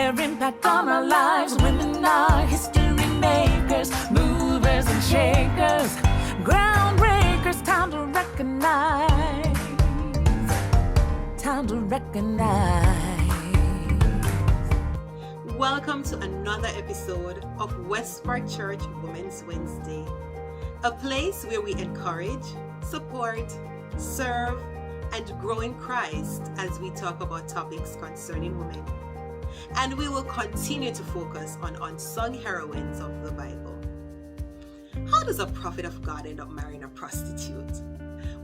their impact on our lives. Women are history makers, movers and shakers, groundbreakers. Time to recognize, time to recognize. Welcome to another episode of West Park Church Women's Wednesday, a place where we encourage, support, serve, and grow in Christ as we talk about topics concerning women. And we will continue to focus on unsung heroines of the Bible. How does a prophet of God end up marrying a prostitute?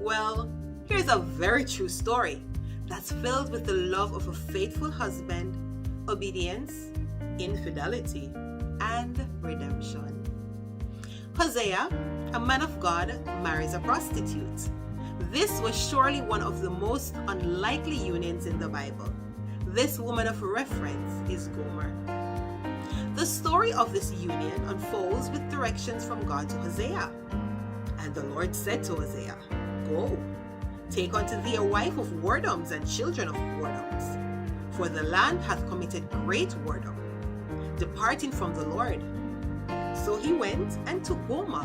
Well, here's a very true story that's filled with the love of a faithful husband, obedience, infidelity, and redemption. Hosea, a man of God, marries a prostitute. This was surely one of the most unlikely unions in the Bible. This woman of reference is Gomer. The story of this union unfolds with directions from God to Hosea. And the Lord said to Hosea, "Go, take unto thee a wife of whoredoms and children of whoredoms, for the land hath committed great whoredom, departing from the Lord." So he went and took Gomer,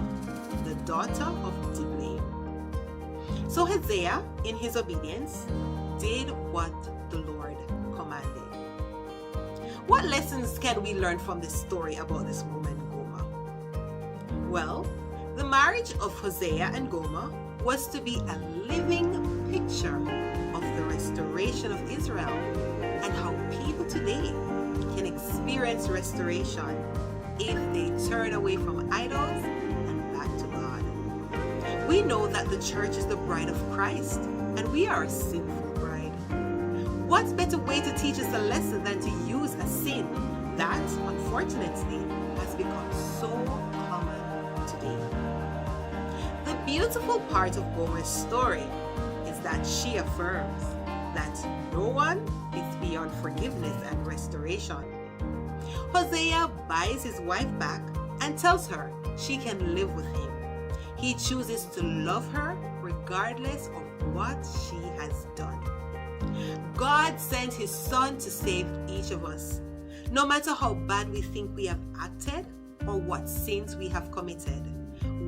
the daughter of Diblaim. So Hosea, in his obedience, did what the Lord commanded. What lessons can we learn from this story about this woman, Gomer? Well, the marriage of Hosea and Gomer was to be a living picture of the restoration of Israel and how people today can experience restoration if they turn away from idols and back to God. We know that the church is the bride of Christ, and we are a sinful bride. What better way to teach us a lesson than to use a sin that, unfortunately, has become so common today? The beautiful part of Gomer's story is that she affirms that no one is beyond forgiveness and restoration. Hosea buys his wife back and tells her she can live with him. He chooses to love her regardless of what she has done. God sent his son to save each of us. No matter how bad we think we have acted or what sins we have committed,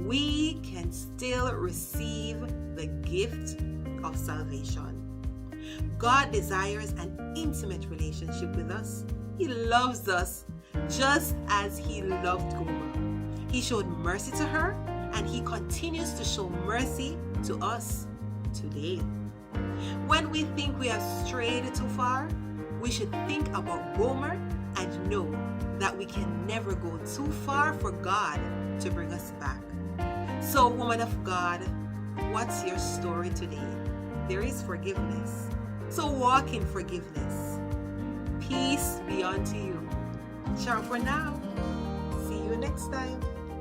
we can still receive the gift of salvation. God desires an intimate relationship with us. He loves us just as he loved Gomer. He showed mercy to her, and he continues to show mercy to us today. When we think we have strayed too far, we should think about Gomer and know that we can never go too far for God to bring us back. So, woman of God, what's your story today? There is forgiveness. So walk in forgiveness. Peace be unto you. Ciao for now. See you next time.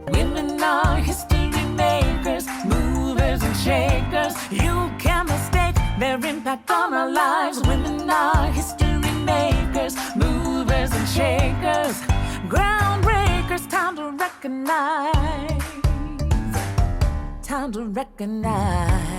Women are history makers, movers and shakers. You can't mistake their impact on our lives. Women are history makers, movers and shakers, groundbreakers. Time to recognize, time to recognize.